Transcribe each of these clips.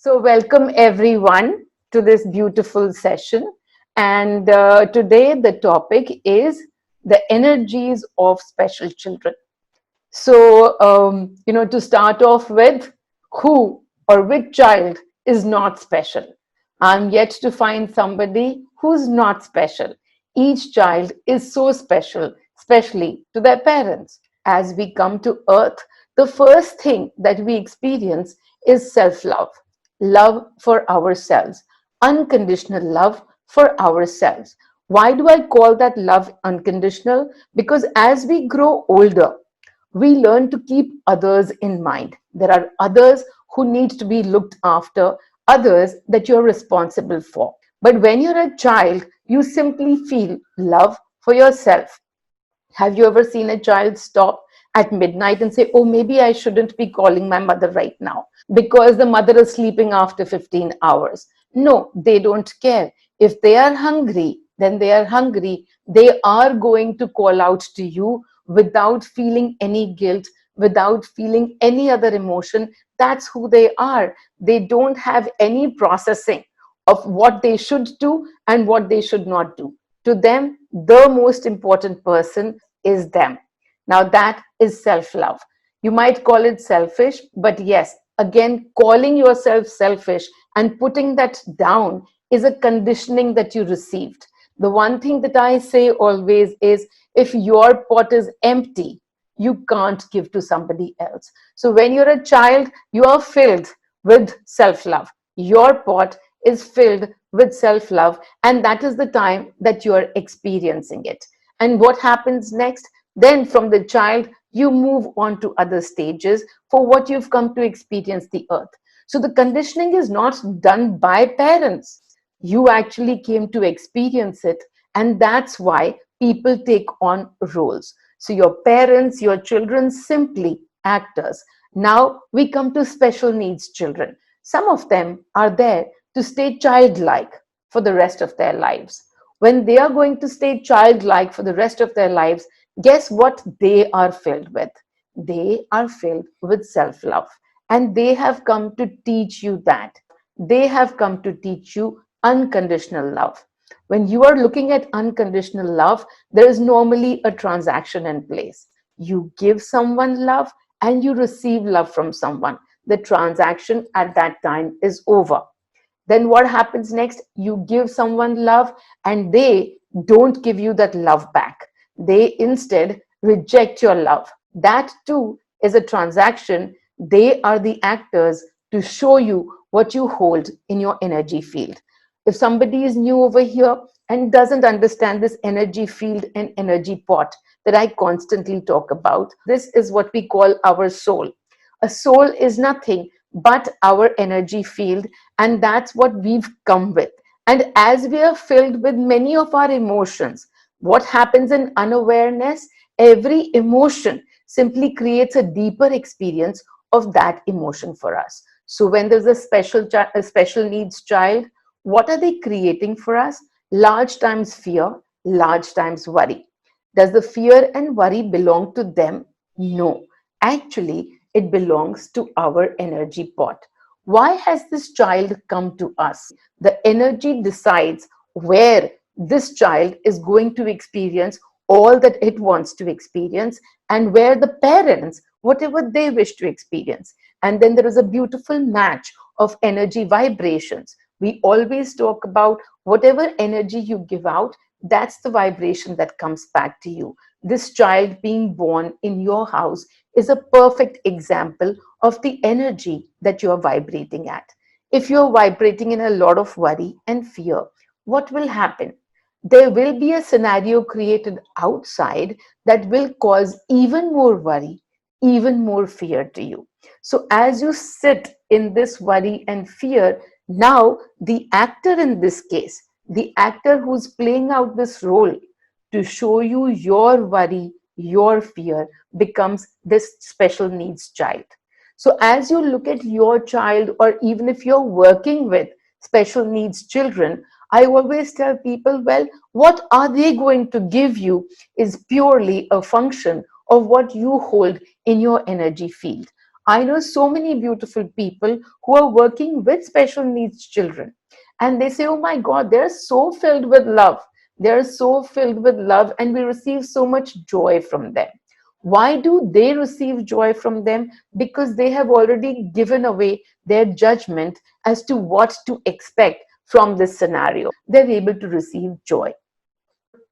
So, welcome everyone to this beautiful session. And today, the topic is the energies of special children. So, to start off with, who or which child is not special? I'm yet to find somebody who's not special. Each child is so special, especially to their parents. As we come to earth, the first thing that we experience is self love, love for ourselves, unconditional love for ourselves. Why do I call that love unconditional? Because as we grow older, we learn to keep others in mind. There are others who need to be looked after, others that you're responsible for. But when you're a child, you simply feel love for yourself. Have you ever seen a child stop at midnight and say, oh, maybe I shouldn't be calling my mother right now because the mother is sleeping after 15 hours? No, they don't care. If they are hungry, then they are hungry. They are going to call out to you without feeling any guilt, without feeling any other emotion. That's who they are. They don't have any processing of what they should do and what they should not do. To them, the most important person is them. Now, that is self love. You might call it selfish, but yes, again, calling yourself selfish and putting that down is a conditioning that you received. The one thing that I say always is if your pot is empty, you can't give to somebody else. So, when you're a child, you are filled with self love. Your pot is filled with self love, and that is the time that you are experiencing it. And what happens next? Then, from the child, you move on to other stages for what you've come to experience the earth. So, the conditioning is not done by parents. You actually came to experience it, and that's why people take on roles. So, your parents, your children, simply actors. Now, we come to special needs children. Some of them are there to stay childlike for the rest of their lives. When they are going to stay childlike for the rest of their lives, guess what they are filled with? They are filled with self love. And they have come to teach you that. They have come to teach you unconditional love. When you are looking at unconditional love, there is normally a transaction in place. You give someone love and you receive love from someone. The transaction at that time is over. Then what happens next? You give someone love and they don't give you that love back. They instead reject your love. That too is a transaction. They are the actors to show you what you hold in your energy field. If somebody is new over here and doesn't understand this energy field and energy pot that I constantly talk about, this is what we call our soul. A soul is nothing but our energy field, and that's what we've come with. And as we are filled with many of our emotions, what happens in unawareness? Every emotion simply creates a deeper experience of that emotion for us. So when there's a special needs child, what are they creating for us? Large times fear, large times worry. Does the fear and worry belong to them? No. Actually, it belongs to our energy pot. Why has this child come to us? The energy decides where this child is going to experience all that it wants to experience and where the parents, whatever they wish to experience. And then there is a beautiful match of energy vibrations. We always talk about whatever energy you give out, that's the vibration that comes back to you. This child being born in your house is a perfect example of the energy that you're vibrating at. If you're vibrating in a lot of worry and fear, what will happen? There will be a scenario created outside that will cause even more worry, even more fear to you. So, as you sit in this worry and fear, now the actor in this case, the actor who's playing out this role to show you your worry, your fear, becomes this special needs child. So, as you look at your child, or even if you're working with special needs children, I always tell people, well, what are they going to give you is purely a function of what you hold in your energy field. I know so many beautiful people who are working with special needs children, and they say, oh my God, they're so filled with love. They're so filled with love, and we receive so much joy from them. Why do they receive joy from them? Because they have already given away their judgment as to what to expect from this scenario. They're able to receive joy.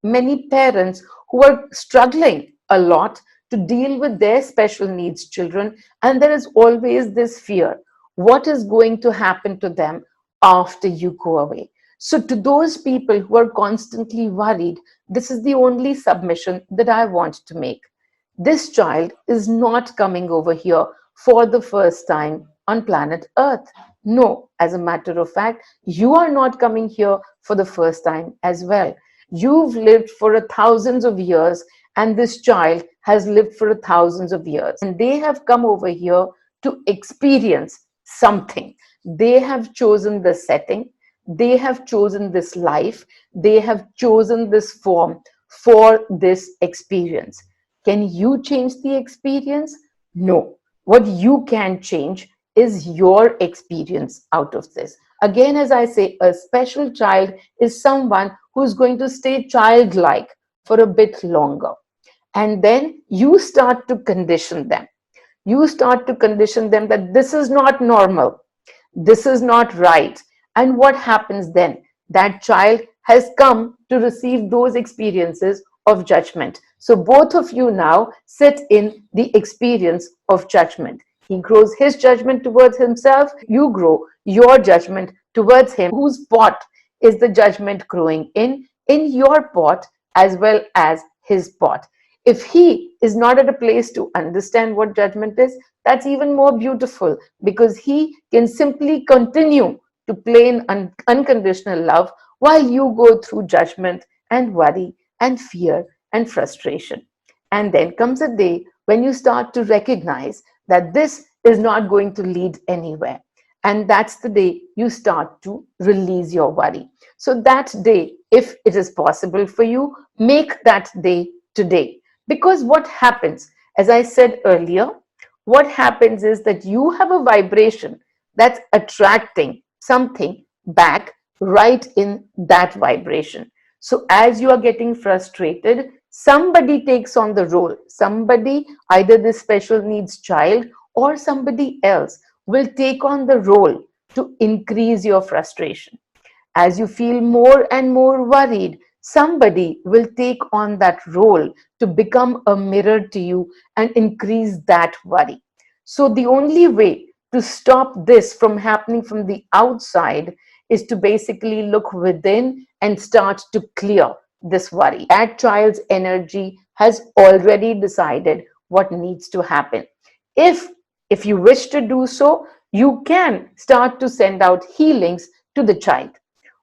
Many parents who are struggling a lot to deal with their special needs children, and there is always this fear: what is going to happen to them after you go away? So to those people who are constantly worried, this is the only submission that I want to make. This child is not coming over here for the first time on planet Earth. No, as a matter of fact, you are not coming here for the first time as well. You've lived for thousands of years, and this child has lived for thousands of years. And they have come over here to experience something. They have chosen the setting, they have chosen this life, they have chosen this form for this experience. Can you change the experience? No. What you can change is your experience out of this. Again, as I say, a special child is someone who's going to stay childlike for a bit longer. And then you start to condition them. You start to condition them that this is not normal, this is not right. And what happens then? That child has come to receive those experiences of judgment. So both of you now sit in the experience of judgment. He grows his judgment towards himself, you grow your judgment towards him. Whose pot is the judgment growing in your pot as well as his pot. If he is not at a place to understand what judgment is, that's even more beautiful, because he can simply continue to play in unconditional love while you go through judgment and worry and fear and frustration. And then comes a day when you start to recognize that this is not going to lead anywhere. And that's the day you start to release your worry. So that day, if it is possible for you, make that day today. Because what happens, as I said earlier, what happens is that you have a vibration that's attracting something back right in that vibration. So as you are getting frustrated, somebody takes on the role. Somebody, either this special needs child or somebody else, will take on the role to increase your frustration. As you feel more and more worried, somebody will take on that role to become a mirror to you and increase that worry. So the only way to stop this from happening from the outside is to basically look within and start to clear this worry. That child's energy has already decided what needs to happen. If you wish to do so, you can start to send out healings to the child.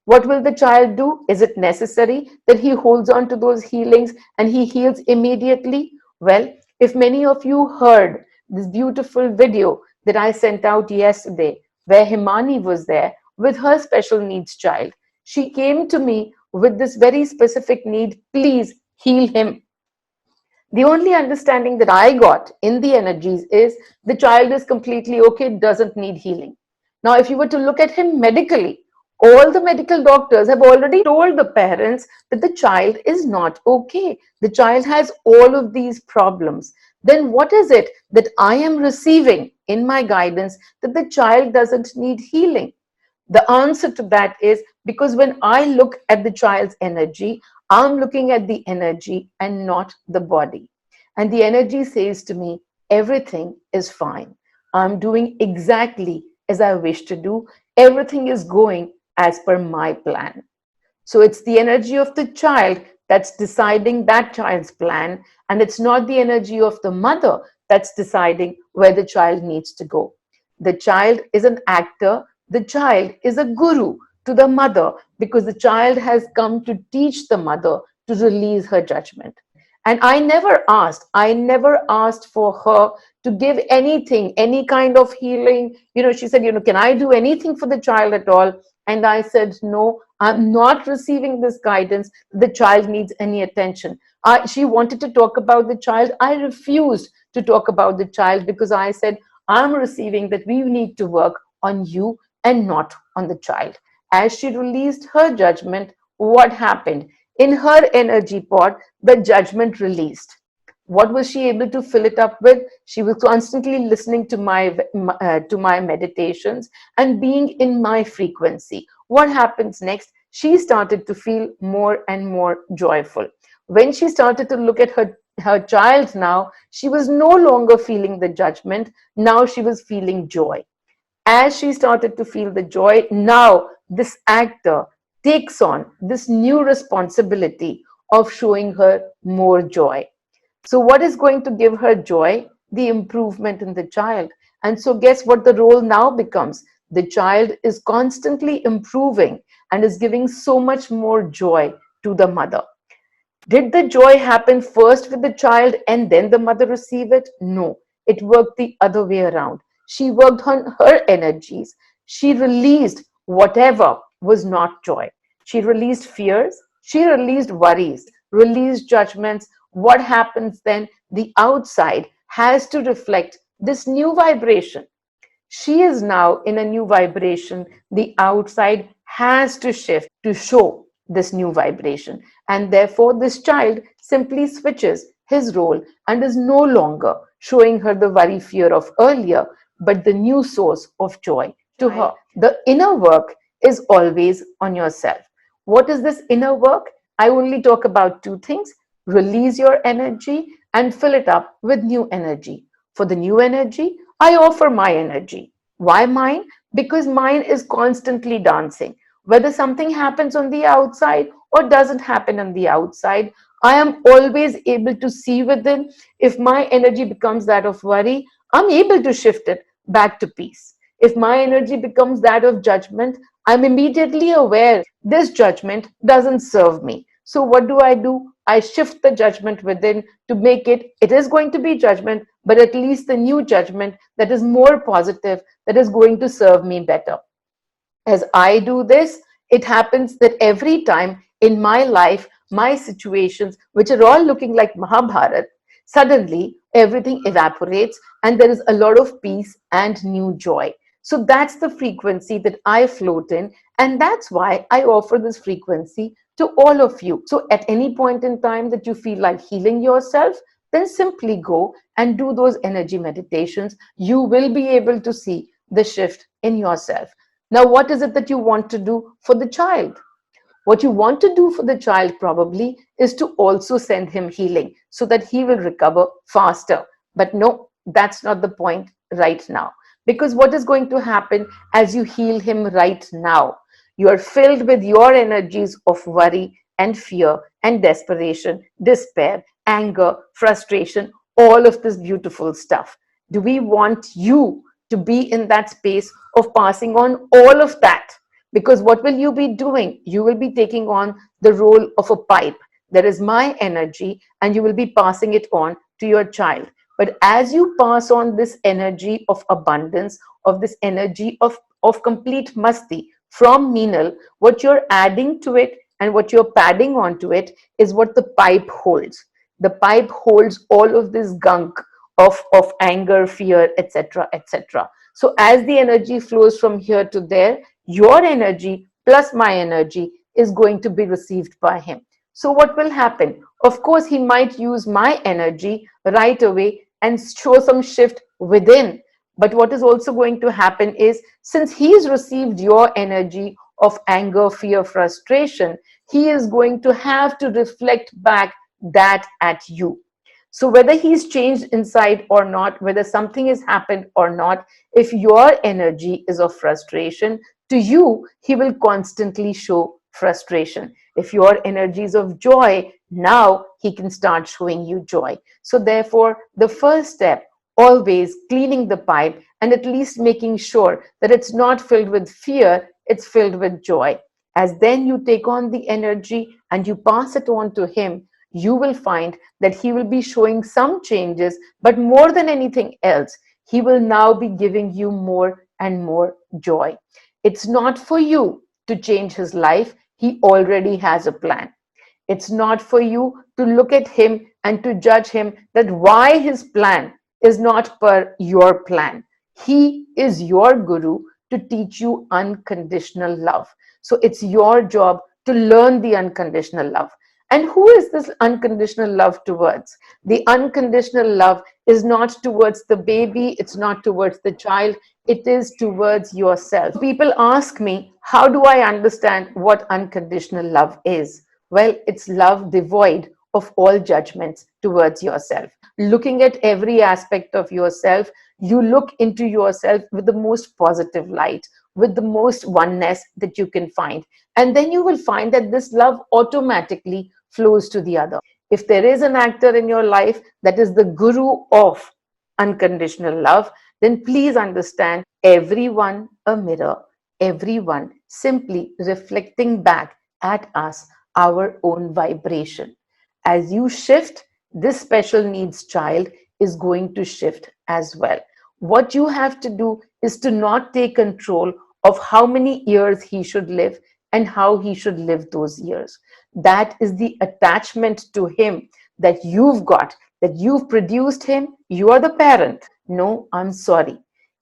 What will the child do? Is it necessary that he holds on to those healings and he heals immediately? Well, if many of you heard this beautiful video that I sent out yesterday, where Himani was there with her special needs child, she came to me with this very specific need: please heal him. The only understanding that I got in the energies is the child is completely okay, doesn't need healing. Now, if you were to look at him medically, all the medical doctors have already told the parents that the child is not okay. The child has all of these problems. Then what is it that I am receiving in my guidance that the child doesn't need healing? The answer to that is because when I look at the child's energy, I'm looking at the energy and not the body. And the energy says to me, everything is fine. I'm doing exactly as I wish to do. Everything is going as per my plan. So it's the energy of the child that's deciding that child's plan, and it's not the energy of the mother that's deciding where the child needs to go. The child is an actor. The child is a guru to the mother, because the child has come to teach the mother to release her judgment. And I never asked for her to give anything, any kind of healing. She said, can I do anything for the child at all? And I said, no, I'm not receiving this guidance. The child needs any attention. She wanted to talk about the child. I refused to talk about the child because I said, I'm receiving that we need to work on you and not on the child. As she released her judgment, what happened? In her energy pot, the judgment released. What was she able to fill it up with? She was constantly listening to my meditations and being in my frequency. What happens next? She started to feel more and more joyful. When she started to look at her child now, she was no longer feeling the judgment. Now she was feeling joy. As she started to feel the joy, now this actor takes on this new responsibility of showing her more joy. So, what is going to give her joy? The improvement in the child. And so, guess what the role now becomes? The child is constantly improving and is giving so much more joy to the mother. Did the joy happen first with the child and then the mother receive it? No, it worked the other way around. She worked on her energies. She released whatever was not joy. She released fears. She released worries, released judgments. What happens then? The outside has to reflect this new vibration. She is now in a new vibration. The outside has to shift to show this new vibration. And therefore, this child simply switches his role and is no longer showing her the worry fear of earlier, but the new source of joy to her. The inner work is always on yourself. What is this inner work? I only talk about two things: release your energy and fill it up with new energy. For the new energy, I offer my energy. Why mine? Because mine is constantly dancing. Whether something happens on the outside or doesn't happen on the outside, I am always able to see within. If my energy becomes that of worry, I'm able to shift it back to peace. If my energy becomes that of judgment, I'm immediately aware this judgment doesn't serve me. So, what do? I shift the judgment within to make it is going to be judgment, but at least the new judgment that is more positive, that is going to serve me better. As I do this, it happens that every time in my life, my situations, which are all looking like Mahabharat, suddenly everything evaporates and there is a lot of peace and new joy. So that's the frequency that I float in, and that's why I offer this frequency to all of you. So at any point in time that you feel like healing yourself, then simply go and do those energy meditations. You will be able to see the shift in yourself. Now, what is it that you want to do for the child? What you want to do for the child probably is to also send him healing so that he will recover faster. But no, that's not the point right now. Because what is going to happen as you heal him right now? You are filled with your energies of worry and fear and desperation, despair, anger, frustration, all of this beautiful stuff. Do we want you to be in that space of passing on all of that? Because what will you be doing? You will be taking on the role of a pipe. That is my energy, and you will be passing it on to your child. But as you pass on this energy of abundance, of this energy of complete masti from Meenal, what you're adding to it and what you're padding onto it is what the pipe holds. The pipe holds all of this gunk of anger, fear, etc., etc. So as the energy flows from here to there, your energy plus my energy is going to be received by him. So what will happen? Of course, he might use my energy right away and show some shift within. But what is also going to happen is, since he's received your energy of anger, fear, frustration, he is going to have to reflect back that at you. So whether he's changed inside or not, whether something has happened or not, if your energy is of frustration, to you, he will constantly show frustration. If your energy is of joy, now he can start showing you joy. So therefore, the first step, always cleaning the pipe and at least making sure that it's not filled with fear, it's filled with joy. As then you take on the energy and you pass it on to him, you will find that he will be showing some changes, but more than anything else, he will now be giving you more and more joy. It's not for you to change his life. He already has a plan. It's not for you to look at him and to judge him that why his plan is not per your plan. He is your guru to teach you unconditional love. So it's your job to learn the unconditional love. And who is this unconditional love towards? The unconditional love is not towards the baby, it's not towards the child, it is towards yourself. People ask me, how do I understand what unconditional love is? Well, it's love devoid of all judgments towards yourself. Looking at every aspect of yourself, you look into yourself with the most positive light, with the most oneness that you can find. And then you will find that this love automatically flows to the other. If there is an actor in your life that is the guru of unconditional love, then please understand everyone a mirror, everyone simply reflecting back at us our own vibration. As you shift, this special needs child is going to shift as well. What you have to do is to not take control of how many years he should live and how he should live those years. That is the attachment to him that you've got, that you've produced him. You are the parent. No, I'm sorry.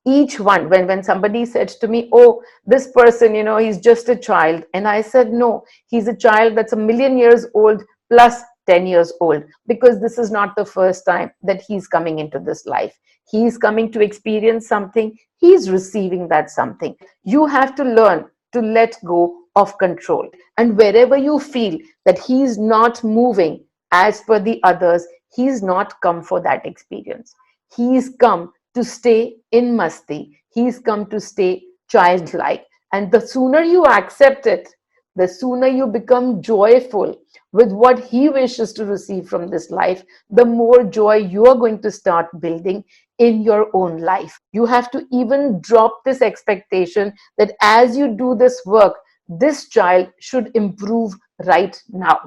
Each one, when somebody said to me, oh, this person, he's just a child. And I said, no, he's a child that's a million years old plus 10 years old, because this is not the first time that he's coming into this life. He's coming to experience something. He's receiving that something. You have to learn to let go of control. And wherever you feel that he's not moving as per the others, he's not come for that experience. He's come to stay in masti. He's come to stay childlike. And the sooner you accept it, the sooner you become joyful with what he wishes to receive from this life, the more joy you are going to start building in your own life. You have to even drop this expectation that as you do this work, this child should improve right now.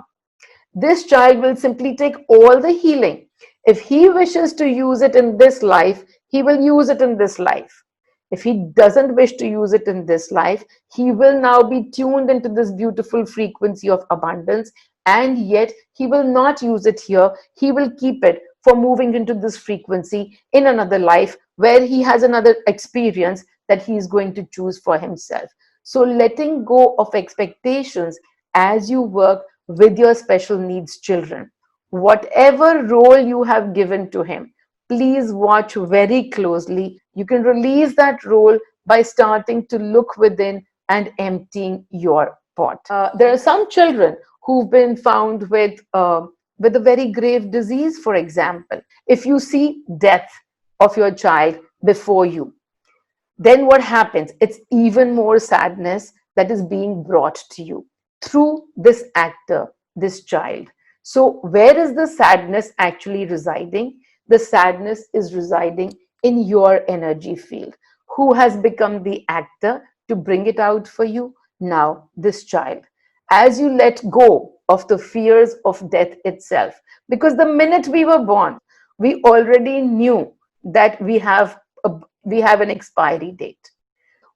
This child will simply take all the healing. If he wishes to use it in this life, he will use it in this life. If he doesn't wish to use it in this life, he will now be tuned into this beautiful frequency of abundance, and yet he will not use it here. He will keep it for moving into this frequency in another life where he has another experience that he is going to choose for himself. So letting go of expectations as you work with your special needs children. Whatever role you have given to him, please watch very closely. You can release that role by starting to look within and emptying your pot. There are some children who've been found with a very grave disease, for example. If you see death of your child before you, then what happens? It's even more sadness that is being brought to you through this actor, this child. So, where is the sadness actually residing? The sadness is residing in your energy field. Who has become the actor to bring it out for you? Now, this child. As you let go of the fears of death itself, because the minute we were born, we already knew that we have an expiry date.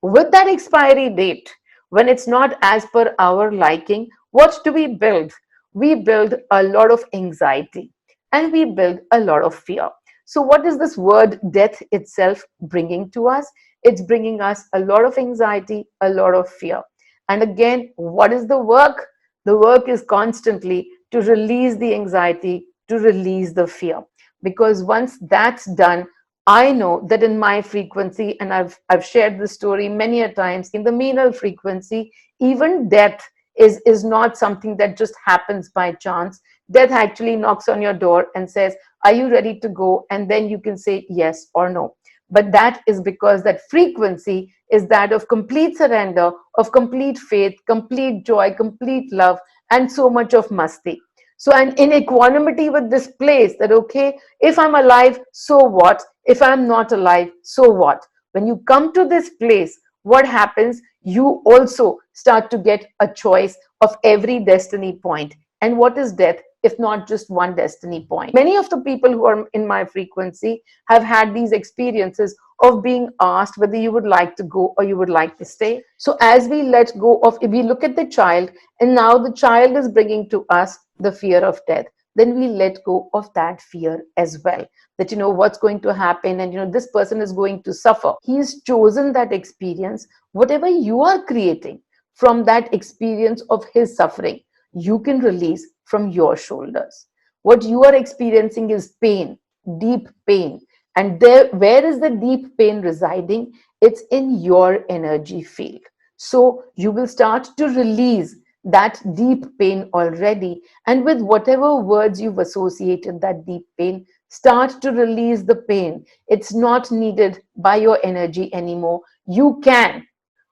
With that expiry date, when it's not as per our liking, what do we build? We build a lot of anxiety and we build a lot of fear. So, what is this word death itself bringing to us? It's bringing us a lot of anxiety, a lot of fear. And again, what is the work? The work is constantly to release the anxiety, to release the fear. Because once that's done, I know that in my frequency, and I've shared this story many a times, in the Meenal frequency, even death is not something that just happens by chance. Death actually knocks on your door and says, are you ready to go? And then you can say yes or no. But that is because that frequency is that of complete surrender, of complete faith, complete joy, complete love, and so much of masti. So, and in equanimity with this place that, okay, if I'm alive, so what? If I'm not alive, so what? When you come to this place, what happens? You also start to get a choice of every destiny point. And what is death if not just one destiny point? Many of the people who are in my frequency have had these experiences of being asked whether you would like to go or you would like to stay. So as we let go of, if we look at the child, and now the child is bringing to us the fear of death. then we let go of that fear as well. That, what's going to happen, and, this person is going to suffer. He's chosen that experience. Whatever you are creating from that experience of his suffering, you can release from your shoulders. What you are experiencing is pain, deep pain. And there, where is the deep pain residing? It's in your energy field. So you will start to release that deep pain already. And with whatever words you've associated that deep pain, start to release the pain. It's not needed by your energy anymore. You can.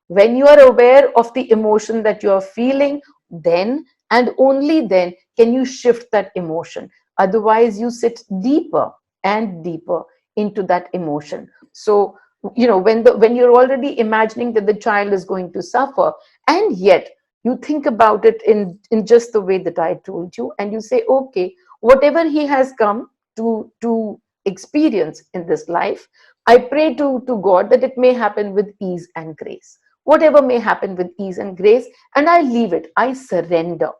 When you are aware of the emotion that you are feeling, then and only then can you shift that emotion. Otherwise, you sit deeper and deeper into that emotion. So, when you're already imagining that the child is going to suffer, and yet you think about it in just the way that I told you, and you say, okay, whatever he has come to experience in this life, I pray to God that it may happen with ease and grace. Whatever may happen with ease and grace, and I leave it. I surrender.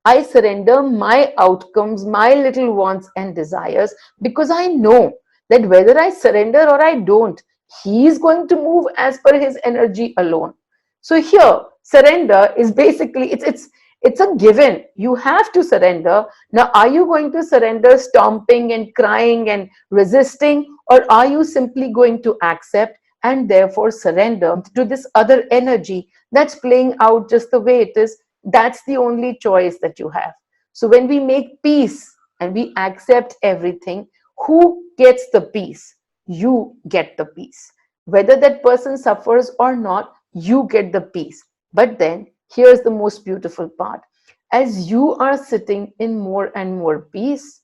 I surrender my outcomes, my little wants and desires, because I know that whether I surrender or I don't, he is going to move as per his energy alone. So here, surrender is basically, it's a given. You have to surrender. Now, are you going to surrender stomping and crying and resisting, or are you simply going to accept and therefore surrender to this other energy that's playing out just the way it is? That's the only choice that you have. So when we make peace and we accept everything, who gets the peace? You get the peace. Whether that person suffers or not, you get the peace. But then here's the most beautiful part. As you are sitting in more and more peace,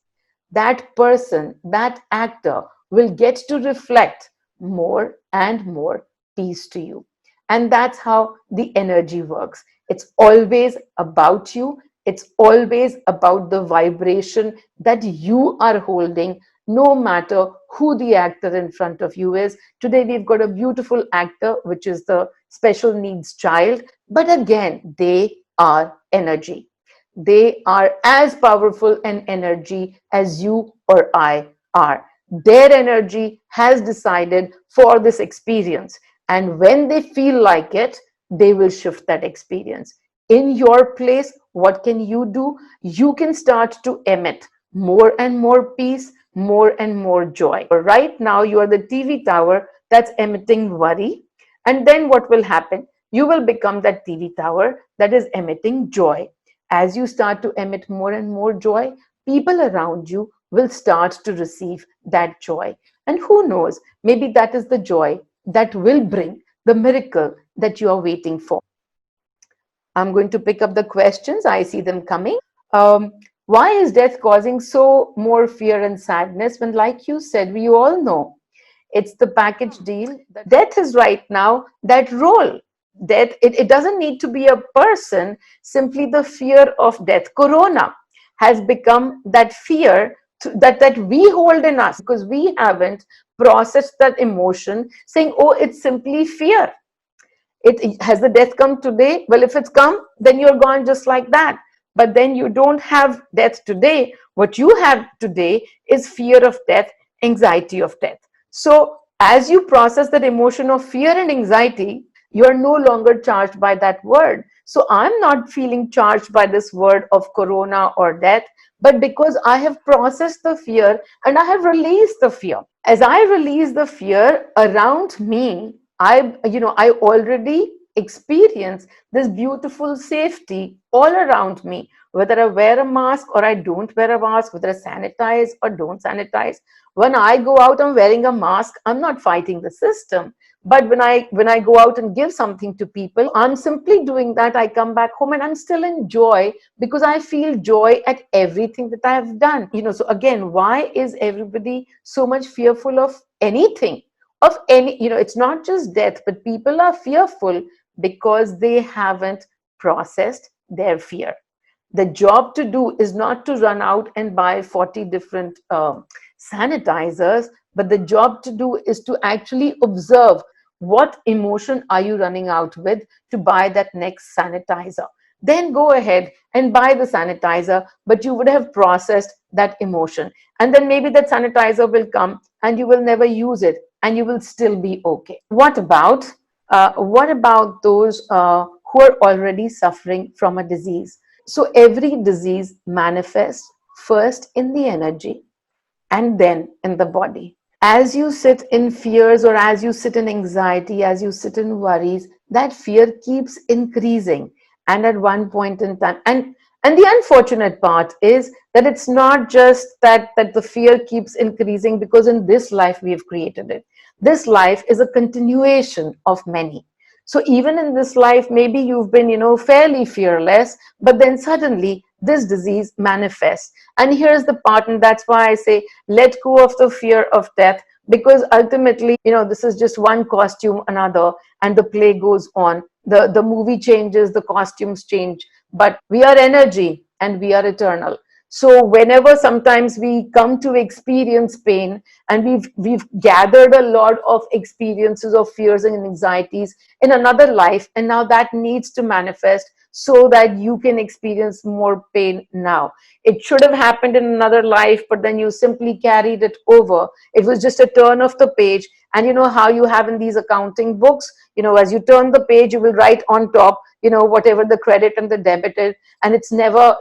that person, that actor will get to reflect more and more peace to you. And that's how the energy works. It's always about you. It's always about the vibration that you are holding, no matter who the actor in front of you is. Today, we've got a beautiful actor, which is the special needs child. But again, they are energy. They are as powerful an energy as you or I are. Their energy has decided for this experience. And when they feel like it, they will shift that experience. In your place, what can you do? You can start to emit more and more peace, more and more joy. Right now, you are the TV tower that's emitting worry. And then what will happen? You will become that TV tower that is emitting joy. As you start to emit more and more joy, people around you will start to receive that joy. And who knows, maybe that is the joy that will bring the miracle that you are waiting for. I'm going to pick up the questions. I see them coming. Why is death causing so more fear and sadness when, like you said, we all know it's the package deal? Death is right now that role. Death, it doesn't need to be a person, simply the fear of death. Corona has become that fear that we hold in us because we haven't processed that emotion, saying, oh, it's simply fear. It has the death come today? Well, if it's come, then you're gone just like that. But then you don't have death today. What you have today is fear of death, anxiety of death. So as you process that emotion of fear and anxiety, you're no longer charged by that word. So I'm not feeling charged by this word of corona or death, but because I have processed the fear and I have released the fear. As I release the fear around me, I already experience this beautiful safety all around me, whether I wear a mask or I don't wear a mask, whether I sanitize or don't sanitize. When I go out, I'm wearing a mask. I'm not fighting the system. But when I go out and give something to people, I'm simply doing that. I come back home and I'm still in joy because I feel joy at everything that I have done. So again, why is everybody so much fearful of anything? Of any, it's not just death, but people are fearful because they haven't processed their fear. The job to do is not to run out and buy 40 different sanitizers, but the job to do is to actually observe what emotion are you running out with to buy that next sanitizer. then go ahead and buy the sanitizer, but you would have processed that emotion. And then maybe that sanitizer will come and you will never use it and you will still be okay. What about those who are already suffering from a disease? So every disease manifests first in the energy and then in the body. As you sit in fears, or as you sit in anxiety, as you sit in worries, that fear keeps increasing. And at one point in time, and the unfortunate part is that it's not just that the fear keeps increasing because in this life we have created it. This life is a continuation of many. So even in this life, maybe you've been, fairly fearless, but then suddenly this disease manifests. And here's the part, and that's why I say let go of the fear of death, because ultimately, this is just one costume another, and the play goes on. The movie changes, the costumes change, but we are energy and we are eternal. So whenever sometimes we come to experience pain, and we've gathered a lot of experiences of fears and anxieties in another life, and now that needs to manifest so that you can experience more pain now. It should have happened in another life, but then you simply carried it over. It was just a turn of the page. And you know how you have in these accounting books, as you turn the page, you will write on top, whatever the credit and the debit is. And it's never,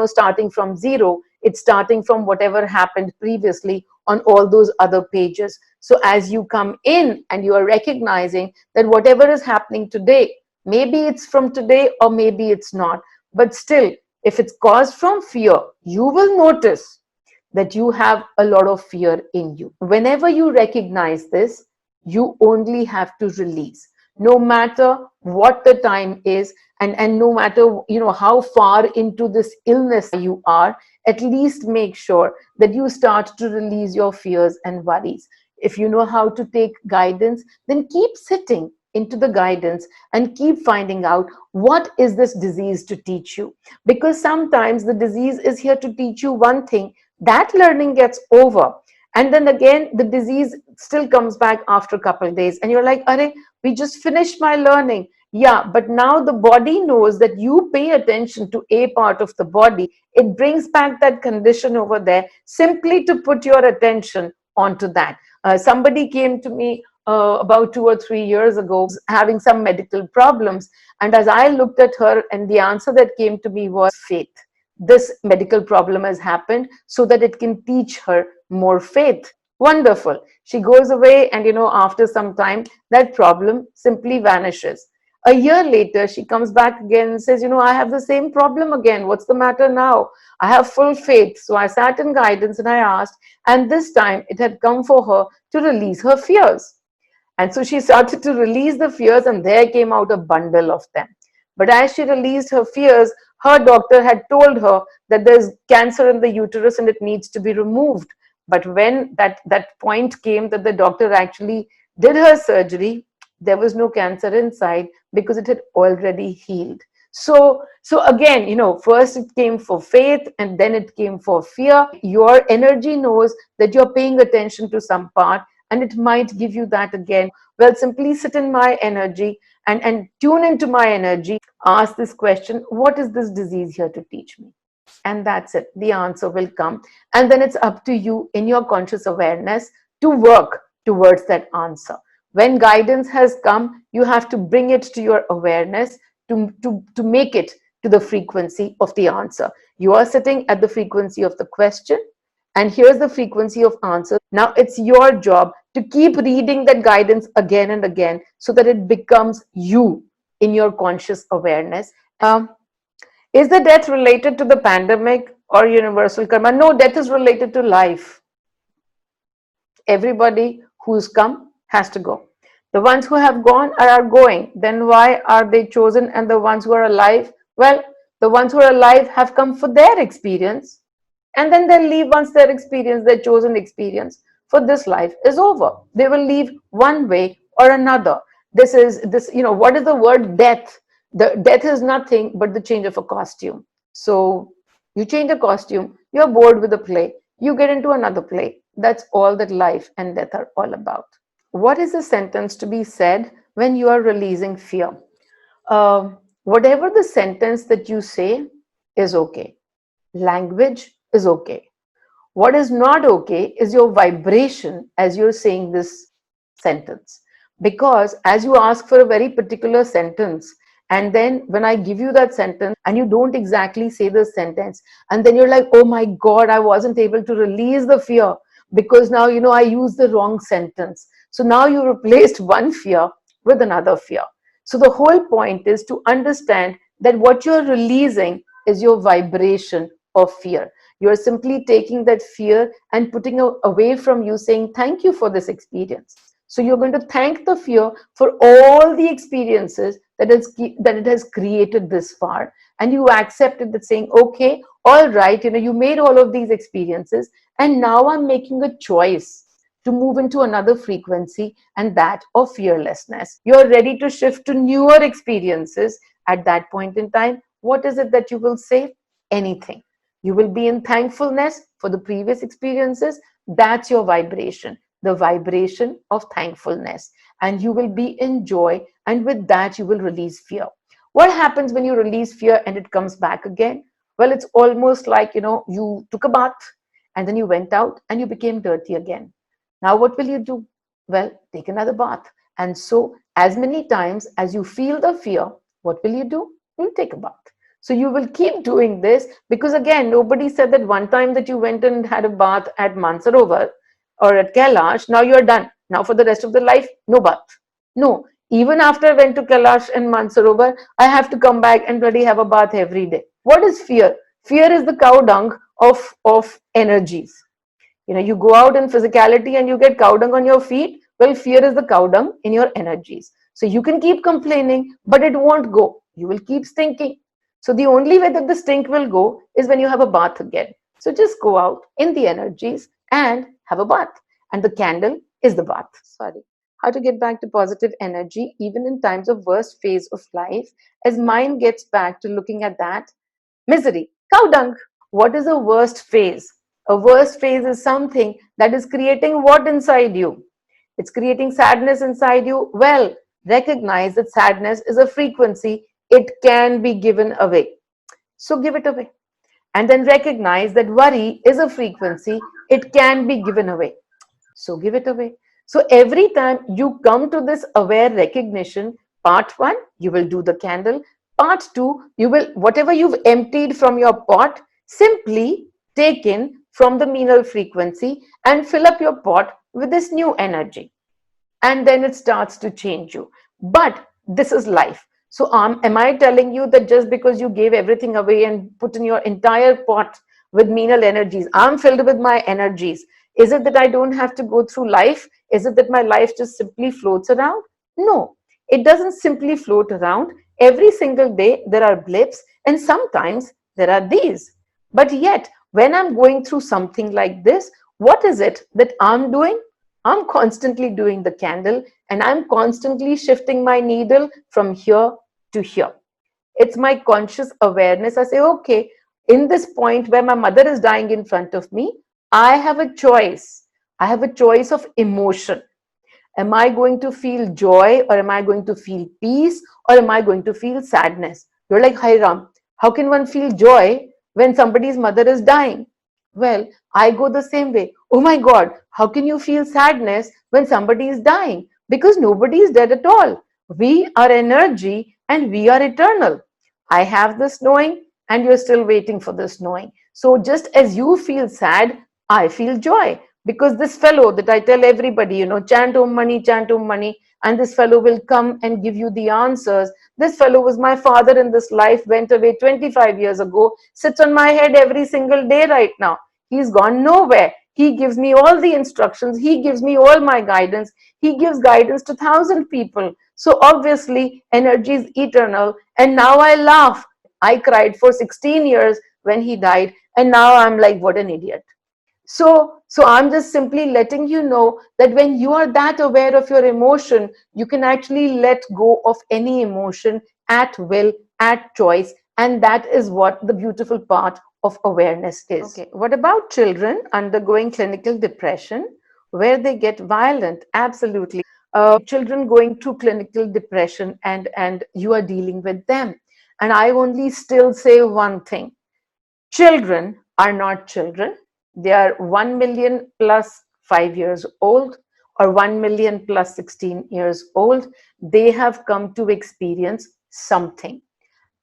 starting from zero. It's starting from whatever happened previously on all those other pages. So as you come in and you are recognizing that whatever is happening today, maybe it's from today or maybe it's not, but still, if it's caused from fear, you will notice that you have a lot of fear in you. Whenever you recognize this, you only have to release, no matter what the time is, and no matter how far into this illness you are. At least make sure that you start to release your fears and worries. If you know how to take guidance, then keep sitting into the guidance and keep finding out what is this disease to teach you, because sometimes the disease is here to teach you one thing. That learning gets over, and then again the disease still comes back after a couple of days, and you're like, "Arey, we just finished my learning." Yeah, but now the body knows that you pay attention to a part of the body. It brings back that condition over there simply to put your attention onto that. Somebody came to me about 2 or 3 years ago, having some medical problems. And as I looked at her, and the answer that came to me was faith. This medical problem has happened so that it can teach her more faith. Wonderful. She goes away, and after some time, that problem simply vanishes. A year later, she comes back again and says, I have the same problem again. What's the matter now? I have full faith. So I sat in guidance and I asked, and this time it had come for her to release her fears. And so she started to release the fears, and there came out a bundle of them. But as she released her fears, her doctor had told her that there's cancer in the uterus and it needs to be removed. But when that point came that the doctor actually did her surgery, there was no cancer inside because it had already healed. So again, first it came for faith and then it came for fear. Your energy knows that you're paying attention to some part, and it might give you that again. Well, simply sit in my energy and tune into my energy. Ask this question: what is this disease here to teach me? And that's it. The answer will come. And then it's up to you in your conscious awareness to work towards that answer. When guidance has come, you have to bring it to your awareness to make it to the frequency of the answer. You are sitting at the frequency of the question, and here's the frequency of answer. Now it's your job to keep reading that guidance again and again so that it becomes you in your conscious awareness. Is the death related to the pandemic or universal karma? No, death is related to life. Everybody who's come has to go. The ones who have gone are going. Then why are they chosen? And the ones who are alive? Well, the ones who are alive have come for their experience, and then they'll leave once their experience, their chosen experience for this life is over. They will leave one way or another. What is the word death? The death is nothing but the change of a costume. So you change a costume, you're bored with the play, you get into another play. That's all that life and death are all about. What is the sentence to be said when you are releasing fear? whatever the sentence that you say is okay. Language is okay. What is not okay is your vibration as you're saying this sentence. Because as you ask for a very particular sentence, and then when I give you that sentence and you don't exactly say the sentence, and then you're like, oh my God, I wasn't able to release the fear because now, I used the wrong sentence. So now you replaced one fear with another fear. So the whole point is to understand that what you're releasing is your vibration of fear. You're simply taking that fear and putting it away from you, saying, thank you for this experience. So you're going to thank the fear for all the experiences that it has created this far. And you accepted that, saying, okay, all right, you made all of these experiences, and now I'm making a choice to move into another frequency, and that of fearlessness. You're ready to shift to newer experiences. At that point in time, what is it that you will say? Anything. You will be in thankfulness for the previous experiences. That's your vibration, the vibration of thankfulness. And you will be in joy. And with that, you will release fear. What happens when you release fear and it comes back again? Well, it's almost like, you took a bath and then you went out and you became dirty again. Now, what will you do? Well, take another bath. And so, as many times as you feel the fear, what will you do? You'll take a bath. So you will keep doing this because, again, nobody said that one time that you went and had a bath at Mansarovar or at Kailash, now you're done. Now for the rest of the life, no bath. No, even after I went to Kailash and Mansarovar, I have to come back and really have a bath every day. What is fear? Fear is the cow dung of energies. You go out in physicality and you get cow dung on your feet. Well, fear is the cow dung in your energies. So you can keep complaining, but it won't go. You will keep stinking. So the only way that the stink will go is when you have a bath again. So just go out in the energies and have a bath. And the candle is the bath. Sorry. How to get back to positive energy even in times of worst phase of life, as mind gets back to looking at that misery, cow dung. What is a worst phase? A worst phase is something that is creating what inside you? It's creating sadness inside you. Well, recognize that sadness is a frequency, it can be given away. So give it away. And then recognize that worry is a frequency, it can be given away. So give it away. So every time you come to this aware recognition, part one, you will do the candle. Part two, you will, whatever you've emptied from your pot, simply take in from the Meenal frequency and fill up your pot with this new energy. And then it starts to change you. But this is life. So am I telling you that just because you gave everything away and put in your entire pot with Meenal energies, I'm filled with my energies, is it that I don't have to go through life? Is it that my life just simply floats around? No, it doesn't simply float around. Every single day there are blips, and sometimes there are these. But yet, when I'm going through something like this, what is it that I'm doing? I'm constantly doing the candle, and I'm constantly shifting my needle from here to here. It's my conscious awareness. I say, okay, in this point where my mother is dying in front of me, I have a choice. I have a choice of emotion. Am I going to feel joy, or am I going to feel peace, or am I going to feel sadness? You're like, hi Ram, how can one feel joy when somebody's mother is dying? Well, I go the same way. Oh my God, how can you feel sadness when somebody is dying? Because nobody is dead at all. We are energy and we are eternal. I have this knowing, and you're still waiting for this knowing. So just as you feel sad, I feel joy. Because this fellow that I tell everybody, chant Om Mani, and this fellow will come and give you the answers. This fellow was my father in this life, went away 25 years ago, sits on my head every single day right now. He's gone nowhere. He gives me all the instructions. He gives me all my guidance. He gives guidance to 1,000 people. So obviously, energy is eternal. And now I laugh. I cried for 16 years when he died. And now I'm like, what an idiot. So I'm just simply letting you know that when you are that aware of your emotion, you can actually let go of any emotion at will, at choice. And that is what the beautiful part of awareness is. Okay, what about children undergoing clinical depression where they get violent? Absolutely. Children going through clinical depression, and you are dealing with them. And I only still say one thing: children are not children. They are 1 million plus 5 years old, or 1 million plus 16 years old. They have come to experience something.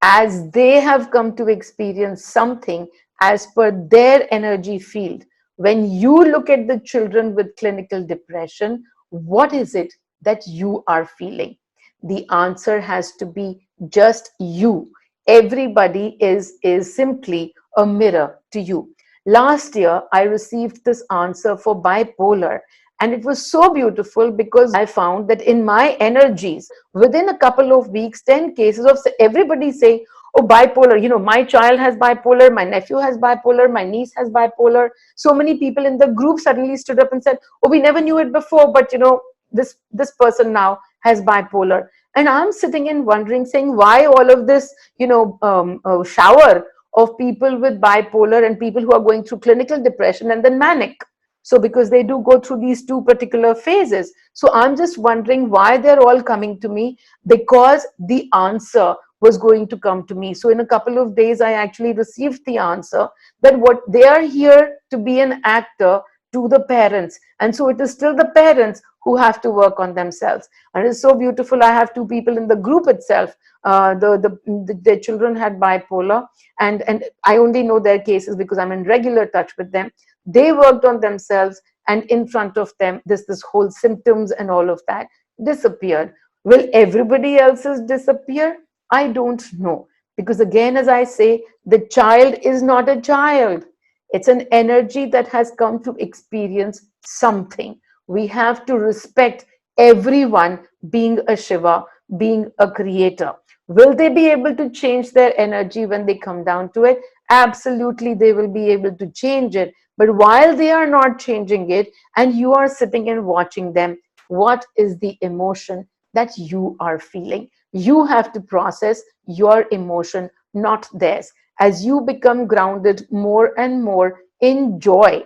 As they have come to experience something as per their energy field. When you look at the children with clinical depression, what is it that you are feeling? The answer has to be just you. Everybody is simply a mirror to you. Last year, I received this answer for bipolar, and it was so beautiful because I found that in my energies, within a couple of weeks, 10 cases of everybody saying, oh, bipolar, my child has bipolar, my nephew has bipolar, my niece has bipolar. So many people in the group suddenly stood up and said, oh, we never knew it before, but this person now has bipolar. And I'm sitting and wondering, saying, why all of this, shower of people with bipolar and people who are going through clinical depression and then manic? So because they do go through these two particular phases. So I'm just wondering why they're all coming to me, because the answer was going to come to me. So in a couple of days, I actually received the answer that what they are here to be an actor to the parents. And so it is still the parents who have to work on themselves. And it's so beautiful. I have two people in the group itself. Their children had bipolar, and I only know their cases because I'm in regular touch with them. They worked on themselves, and in front of them, this whole symptoms and all of that disappeared. Will everybody else's disappear? I don't know. Because again, as I say, the child is not a child. It's an energy that has come to experience something. We have to respect everyone being a Shiva, being a creator. Will they be able to change their energy when they come down to it? Absolutely, they will be able to change it. But while they are not changing it and you are sitting and watching them, what is the emotion that you are feeling? You have to process your emotion, not theirs. As you become grounded more and more in joy,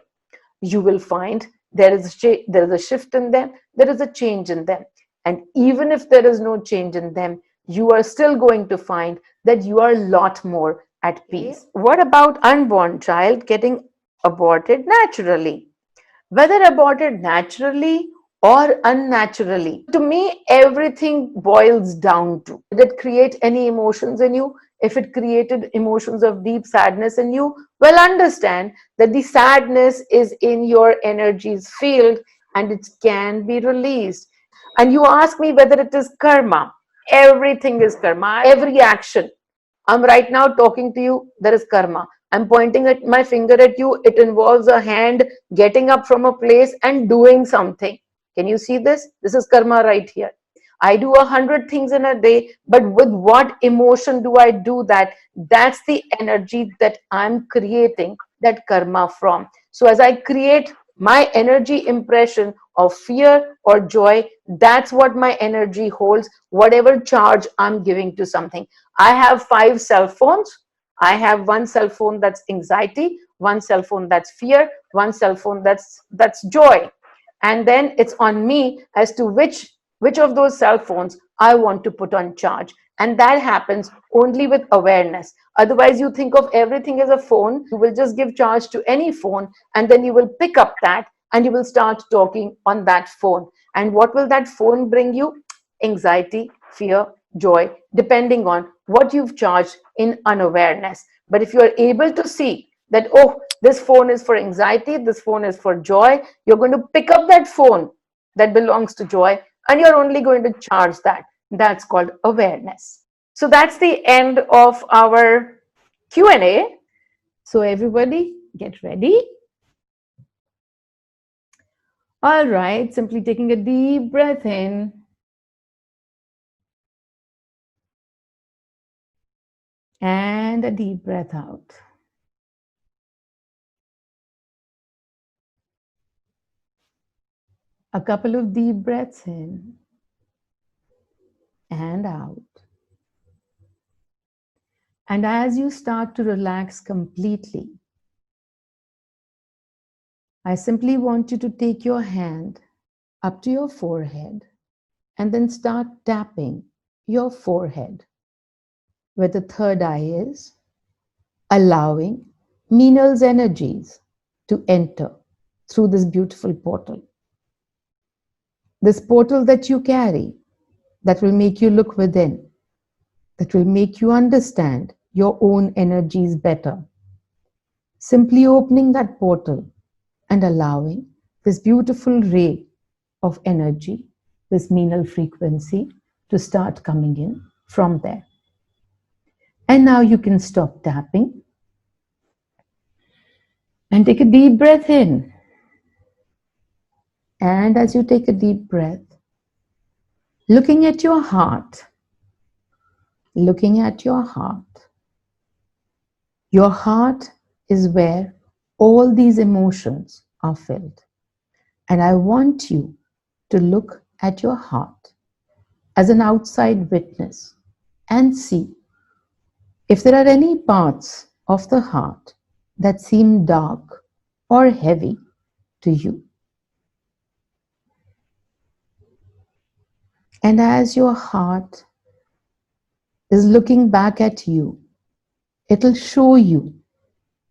you will find there is a shift in them, there is a change in them. And even if there is no change in them, you are still going to find that you are a lot more at peace. What about unborn child getting aborted naturally? Whether aborted naturally or unnaturally, to me, everything boils down to, did it create any emotions in you? If it created emotions of deep sadness in you, well, understand that the sadness is in your energies field and it can be released. And you ask me whether it is karma. Everything is karma. Every action. I'm right now talking to you, there is karma. I'm pointing at my finger at you, it involves a hand getting up from a place and doing something. Can you see this? This is karma right here. I do 100 things in a day, but with what emotion do I do that? That's the energy that I'm creating that karma from. So as I create my energy impression of fear or joy, that's what my energy holds, whatever charge I'm giving to something. I have 5 cell phones. I have one cell phone that's anxiety, one cell phone that's fear, one cell phone that's joy. And then it's on me as to which of those cell phones I want to put on charge. And that happens only with awareness. Otherwise, you think of everything as a phone, you will just give charge to any phone, and then you will pick up that and you will start talking on that phone. And what will that phone bring you? Anxiety, fear, joy, depending on what you've charged in unawareness. But if you are able to see that, oh, this phone is for anxiety, this phone is for joy, you're going to pick up that phone that belongs to joy and you're only going to charge that. That's called awareness. So that's the end of our Q&A. So everybody get ready. All right, simply taking a deep breath in. And a deep breath out. A couple of deep breaths in and out. And as you start to relax completely, I simply want you to take your hand up to your forehead and then start tapping your forehead. where the third eye is, allowing Meenal's energies to enter through this beautiful portal. This portal that you carry that will make you look within, that will make you understand your own energies better. Simply opening that portal and allowing this beautiful ray of energy, this Meenal frequency, to start coming in from there. And now you can stop tapping and take a deep breath in. And as you take a deep breath, looking at your heart, looking at your heart. Your heart is where all these emotions are filled. And I want you to look at your heart as an outside witness and see if there are any parts of the heart that seem dark or heavy to you. And as your heart is looking back at you, it'll show you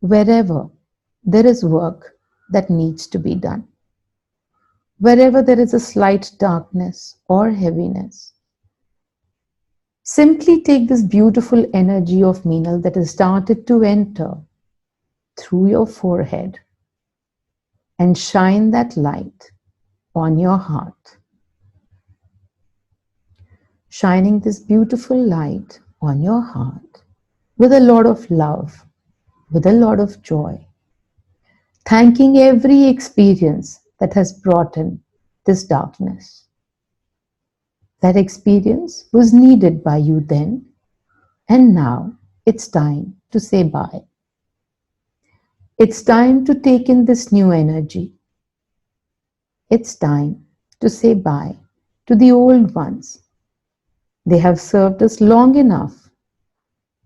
wherever there is work that needs to be done. Wherever there is a slight darkness or heaviness, simply take this beautiful energy of Meenal that has started to enter through your forehead and shine that light on your heart. Shining this beautiful light on your heart with a lot of love, with a lot of joy, thanking every experience that has brought in this darkness. That experience was needed by you then, and now it's time to say bye. It's time to take in this new energy. It's time to say bye to the old ones. They have served us long enough,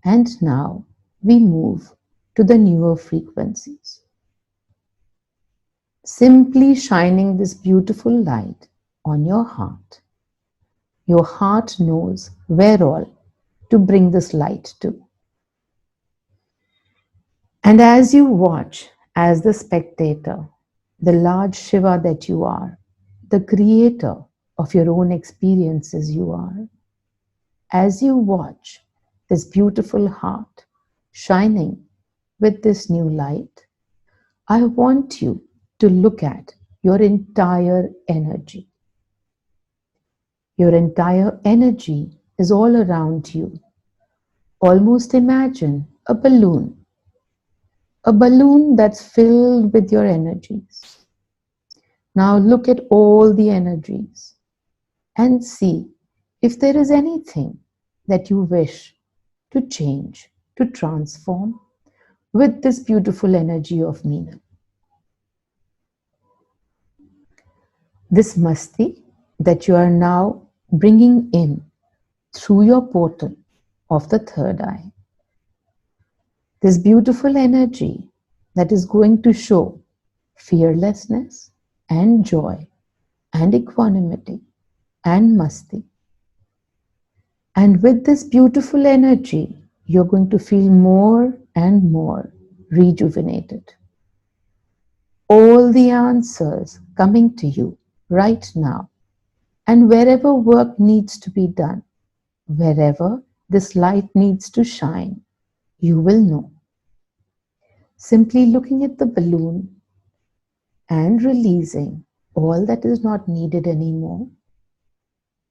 and now we move to the newer frequencies. Simply shining this beautiful light on your heart. Your heart knows where all to bring this light to. And as you watch, as the spectator, the large Shiva that you are, the creator of your own experiences you are, as you watch this beautiful heart shining with this new light, I want you to look at your entire energy. Your entire energy is all around you. Almost imagine a balloon that's filled with your energies. Now look at all the energies and see if there is anything that you wish to change, to transform with this beautiful energy of Meenal. This masti that you are now bringing in through your portal of the third eye. This beautiful energy that is going to show fearlessness and joy and equanimity and masti. And with this beautiful energy, you're going to feel more and more rejuvenated. All the answers coming to you right now. And wherever work needs to be done, wherever this light needs to shine, you will know. Simply looking at the balloon and releasing all that is not needed anymore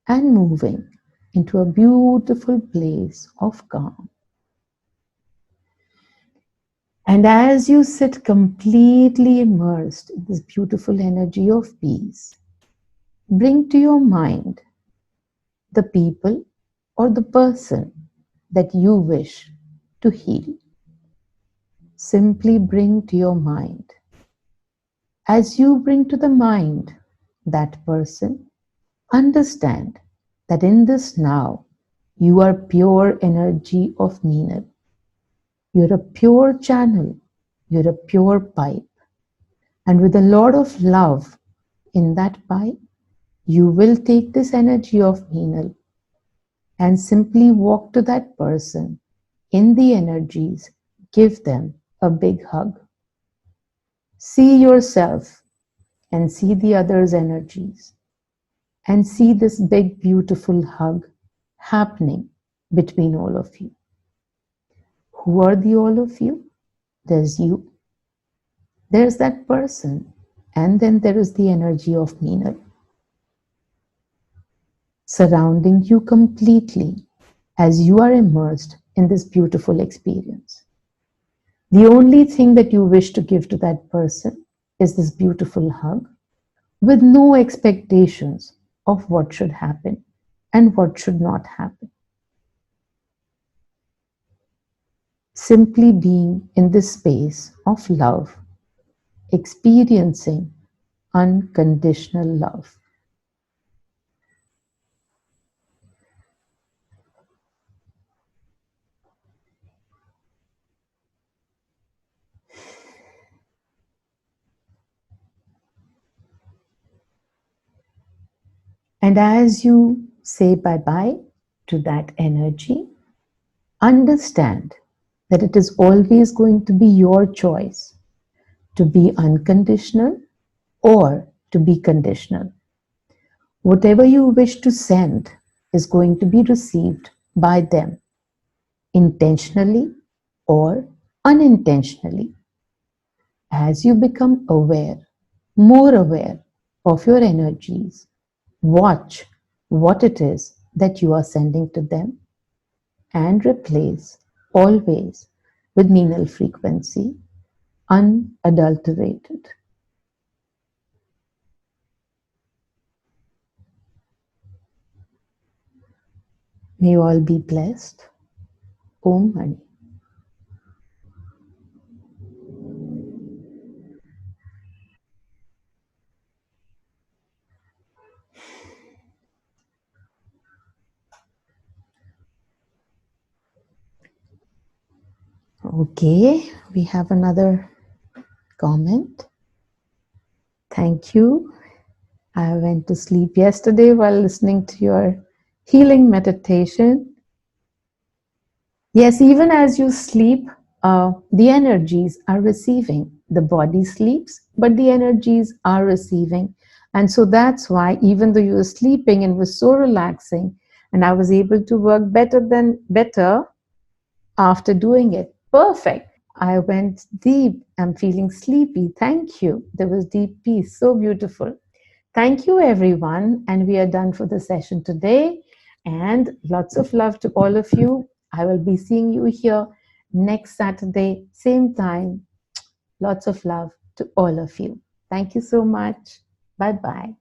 and moving into a beautiful place of calm. And as you sit completely immersed in this beautiful energy of peace, bring to your mind the people or the person that you wish to heal. Simply bring to your mind. As you bring to the mind that person, understand that in this now, you are pure energy of Meenal. You're a pure channel. You're a pure pipe. And with a lot of love in that pipe, you will take this energy of Meenal and simply walk to that person in the energies, give them a big hug. See yourself and see the other's energies and see this big, beautiful hug happening between all of you. Who are the all of you? There's you, there's that person, and then there is the energy of Meenal surrounding you completely as you are immersed in this beautiful experience. The only thing that you wish to give to that person is this beautiful hug with no expectations of what should happen and what should not happen. Simply being in this space of love, experiencing unconditional love. And as you say bye bye to that energy, understand that it is always going to be your choice to be unconditional or to be conditional. Whatever you wish to send is going to be received by them intentionally or unintentionally. As you become aware, more aware of your energies, watch what it is that you are sending to them and replace always with Meenal frequency, unadulterated. May you all be blessed. Om Mani. Okay, we have another comment. Thank you. I went to sleep yesterday while listening to your healing meditation. Yes, even as you sleep, the energies are receiving. The body sleeps, but the energies are receiving. And so that's why, even though you were sleeping and was so relaxing, and I was able to work better after doing it. Perfect. I went deep. I'm feeling sleepy. Thank you. There was deep peace. So beautiful. Thank you, everyone. And we are done for the session today. And lots of love to all of you. I will be seeing you here next Saturday, same time. Lots of love to all of you. Thank you so much. Bye bye.